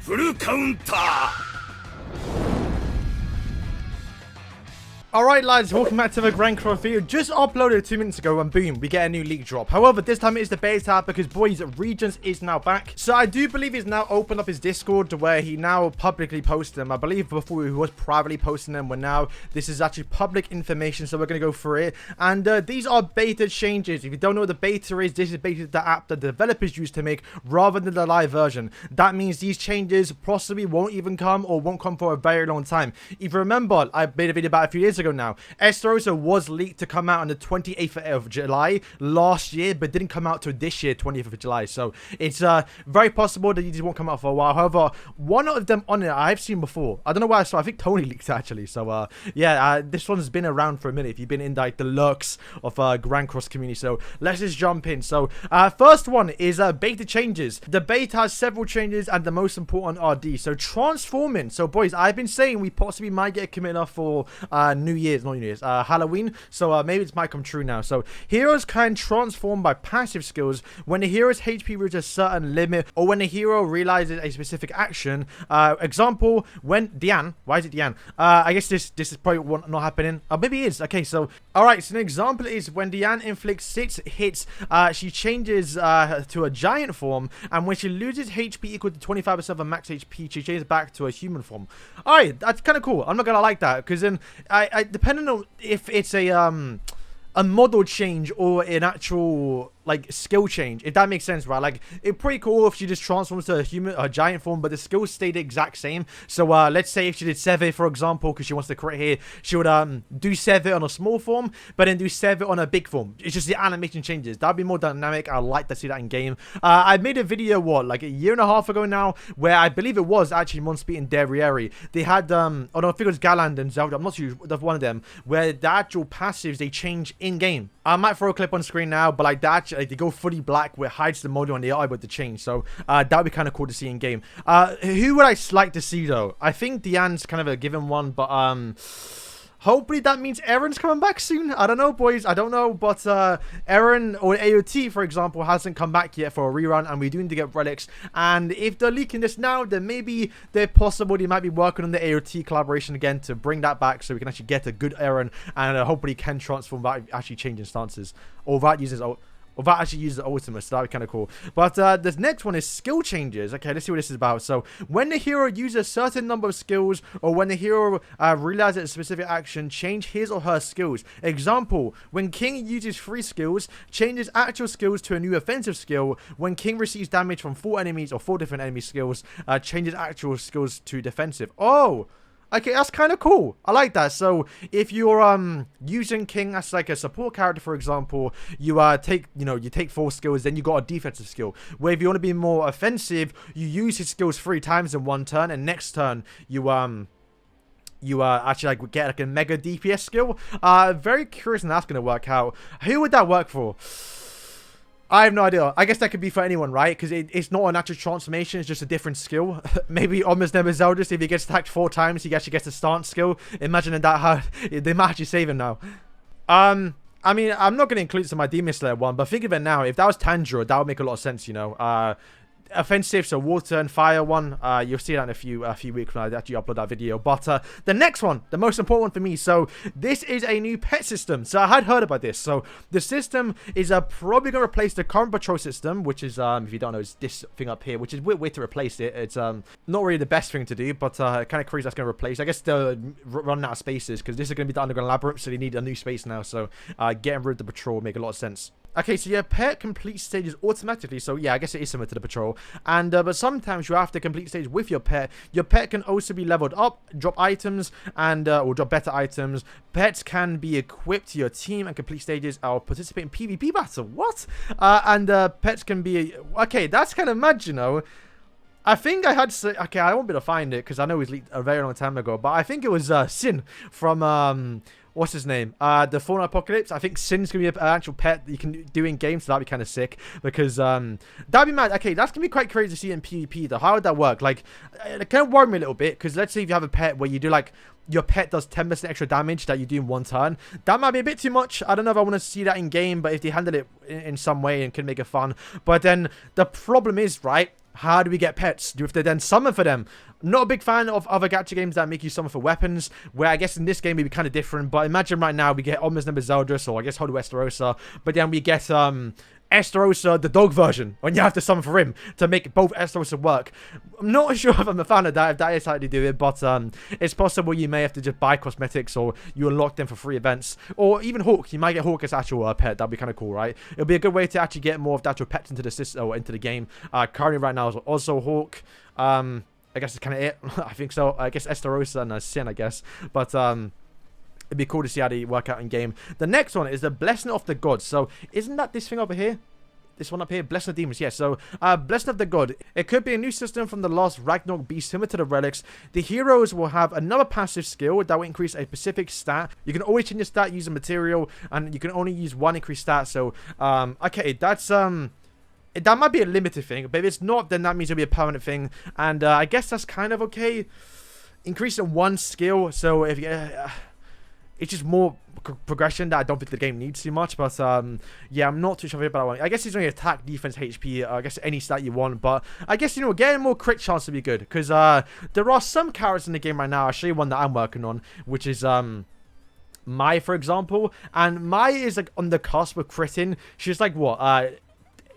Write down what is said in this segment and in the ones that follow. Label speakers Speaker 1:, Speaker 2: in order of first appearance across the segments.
Speaker 1: フルカウンター
Speaker 2: Alright lads, welcome back to the Grand Cross video. Just uploaded 2 minutes ago and boom, we get a new leak drop. However, this time it is the beta because boys, Reegents is now back. So I do believe he's now opened up his Discord where he now publicly posted them. I believe before he was privately posting them, but now this is actually public information, so we're going to go through it. And these are beta changes. If you don't know what the beta is, this is basically the app that the developers used to make rather than the live version. That means these changes possibly won't even come or won't come for a very long time. If you remember, I made a video about a few years ago now. Esterosa was leaked to come out on the 28th of July last year, but didn't come out till this year, 20th of July. So it's very possible that these won't come out for a while. However, one of them on it I've seen before. I don't know why I saw. I think Tony leaked it actually. So yeah, this one's been around for a minute. If you've been in like the lurks of Grand Cross community, so let's just jump in. So first one is beta changes. The beta has several changes, and the most important are these. So transforming. So boys, I've been saying we possibly might get a commit off for Halloween, so maybe it might come true now. So heroes can transform by passive skills when the hero's HP reaches a certain limit or when the hero realizes a specific action. Example, when Diane, why is it Diane? I guess this is probably not happening. Maybe it is. Okay, so alright, so an example is when Diane inflicts 6 hits, she changes to a giant form, and when she loses HP equal to 25% of max HP, she changes back to a human form. Alright, that's kind of cool. I'm not gonna like that, because then depending on if it's a model change or an actual like skill change, if that makes sense, right? Like it's pretty cool if she just transforms to a giant form, but the skills stay the exact same. So let's say if she did Sever, for example, because she wants to crit here, she would do Sever on a small form, but then do Sever on a big form. It's just the animation changes. That'd be more dynamic. I'd like to see that in game. I made a video like a year and a half ago now, where I believe it was actually Monspeed and Derriere. They had oh no, I think it was Galand and Zelda, I'm not sure one of them, where the actual passives they change in game. I might throw a clip on screen now, but like that, like, they go fully black where it hides the model and they are able to change. So that would be kind of cool to see in game. Who would I like to see though? I think Diane's kind of a given one, but hopefully that means Erin's coming back soon. I don't know, boys. I don't know, but Erin or AOT, for example, hasn't come back yet for a rerun, and we do need to get relics. And if they're leaking this now, then maybe they're possible they might be working on the AOT collaboration again to bring that back, so we can actually get a good Erin and hopefully can transform without actually changing stances or without using without actually using the ultimate, so that would be kind of cool. But this next one is skill changes. Okay, let's see what this is about. So when the hero uses a certain number of skills, or when the hero realizes a specific action, change his or her skills. Example, when King uses 3 skills, changes actual skills to a new offensive skill. When King receives damage from 4 enemies or 4 different enemy skills, changes actual skills to defensive. Oh! Okay, that's kind of cool. I like that. So if you're using King as like a support character, for example, you take 4 skills, then you got a defensive skill. Where if you want to be more offensive, you use his skills 3 times in one turn, and next turn you actually like get like a mega DPS skill. Very curious, and that's gonna work out. Who would that work for? I have no idea. I guess that could be for anyone, right? Because it's not a natural transformation. It's just a different skill. Maybe almost never Zelda. If he gets attacked 4 times, he actually gets a stance skill. Imagine that hard. They might actually save him now. I mean, I'm not going to include some of my Demon Slayer one, but think of it now. If that was Tanjiro, that would make a lot of sense, you know. Offensive, so water and fire one, you'll see that in a few weeks when I actually upload that video. But the next one, the most important one for me, so this is a new pet system. So I had heard about this. So the system is probably going to replace the current patrol system, which is if you don't know, it's this thing up here, which is weird way to replace it. It's not really the best thing to do, but kind of crazy that's going to replace. I guess they're running out of spaces because this is going to be the underground labyrinth, so they need a new space now. So getting rid of the patrol will make a lot of sense. Okay, so your pet completes stages automatically, so yeah, I guess it is similar to the patrol. And but sometimes you have to complete stage with your pet. Your pet can also be leveled up, drop items, and or drop better items. Pets can be equipped to your team and complete stages or participate in PvP battle. What? And pets can be okay. That's kind of mad, you know. I think I had to say, okay, I won't be able to find it because I know it was leaked a very long time ago, but I think it was Sin from what's his name? The Fallen Apocalypse. I think Sin's gonna be an actual pet that you can do in game, so that'd be kind of sick because that'd be mad. Okay, that's gonna be quite crazy to see in PvP though. How would that work? Like, it kind of worry me a little bit because let's say if you have a pet where you do like your pet does 10% extra damage that you do in one turn, that might be a bit too much. I don't know if I want to see that in game, but if they handle it in some way and can make it fun. But then the problem is, right, How do we get pets? Do we have to then summon for them? Not a big fan of other gacha games that make you summon for weapons, where I guess in this game it'd be kind of different. But imagine right now we get almost number Zeldris, or I guess Hodu Estarossa, but then we get Estarossa, the dog version, when you have to summon for him to make both Estarossa work. I'm not sure if I'm a fan of that, if that is how to do it, but it's possible you may have to just buy cosmetics, or you unlock them for free events, or even Hawk. You might get Hawk as actual pet. That'd be kind of cool, right? It'll be a good way to actually get more of the actual pets into the system, or into the game. Currently right now is also Hawk. I guess it's kind of it. I think so. I guess Estarossa and Sin, I guess, but it'd be cool to see how they work out in game. The next one is the Blessing of the Gods. So isn't that this thing over here? This one up here, Blessing of Demons, yes. So, Blessing of the God. It could be a new system from the last Ragnarok beast similar to the relics. The heroes will have another passive skill that will increase a specific stat. You can always change your stat using material, and you can only use one increased stat. So, okay, that's that might be a limited thing, but if it's not, then that means it'll be a permanent thing. And I guess that's kind of okay. Increasing one skill, so if it's just more progression that I don't think the game needs too much. But yeah, I'm not too sure about that one. I guess it's only attack, defense, HP. I guess any stat you want, but I guess, you know, getting more crit chance would be good, because there are some characters in the game right now. I'll show you one that I'm working on, which is Mai, for example. And Mai is like on the cusp of critting. She's like what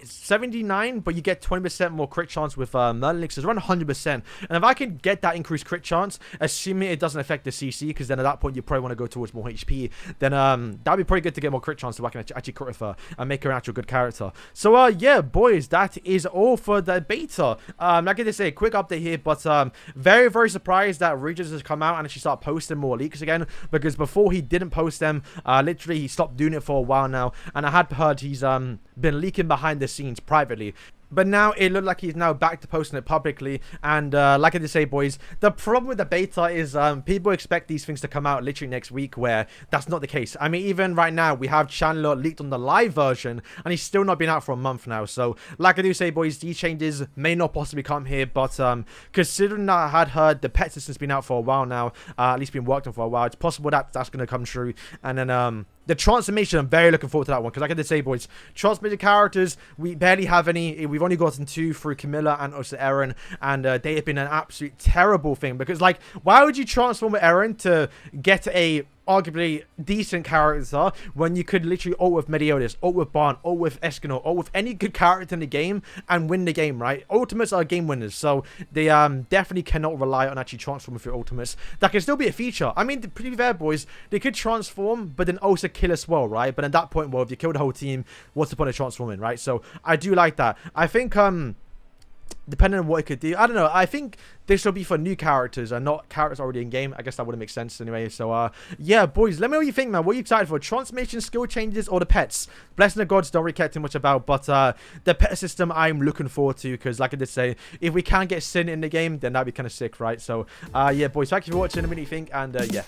Speaker 2: 79, but you get 20% more crit chance with Merlin, so it's around 100%. And if I can get that increased crit chance, assuming it doesn't affect the CC, because then at that point you probably want to go towards more HP, then that'd be pretty good to get more crit chance, so I can actually crit with her and make her an actual good character. So yeah, boys, that is all for the beta. Like I did say, a quick update here, but very, very surprised that Reegents has come out and actually start posting more leaks again, because before he didn't post them. Literally he stopped doing it for a while now, and I had heard he's been leaking behind the scenes privately. But now it looked like he's now back to posting it publicly. And like I did say, boys, the problem with the beta is people expect these things to come out literally next week, where that's not the case. I mean, even right now, we have Chandler leaked on the live version, and he's still not been out for a month now. So like I do say, boys, these changes may not possibly come here. But considering that I had heard the pet system's been out for a while now, at least been worked on for a while, it's possible that that's going to come true. And then the transformation, I'm very looking forward to that one, because like I did say, boys, transformated characters, we barely have any. We've only gotten 2 through Camilla and also Eren, and they have been an absolute terrible thing, because, like, why would you transform Eren to get a arguably decent character when you could literally ult with Meliodas, ult with Barn, ult with Escanor, ult with any good character in the game and win the game, right? Ultimates are game winners, so they definitely cannot rely on actually transforming through ultimates. That can still be a feature. I mean, to be fair, boys, they could transform but then also kill as well, right? But at that point, well, if you kill the whole team, what's the point of transforming, right? So I do like that. I think depending on what it could do, I don't know, I think this will be for new characters and not characters already in game. I guess that wouldn't make sense anyway. So yeah, boys, let me know what you think, man. What are you excited for? Transformation, skill changes, or the pets? Blessing of Gods, don't really care too much about, but the pet system I'm looking forward to, because like I did say, if we can get Sin in the game, then that'd be kind of sick, right? So yeah, boys, thank you for watching. Let me know what you think, and yeah.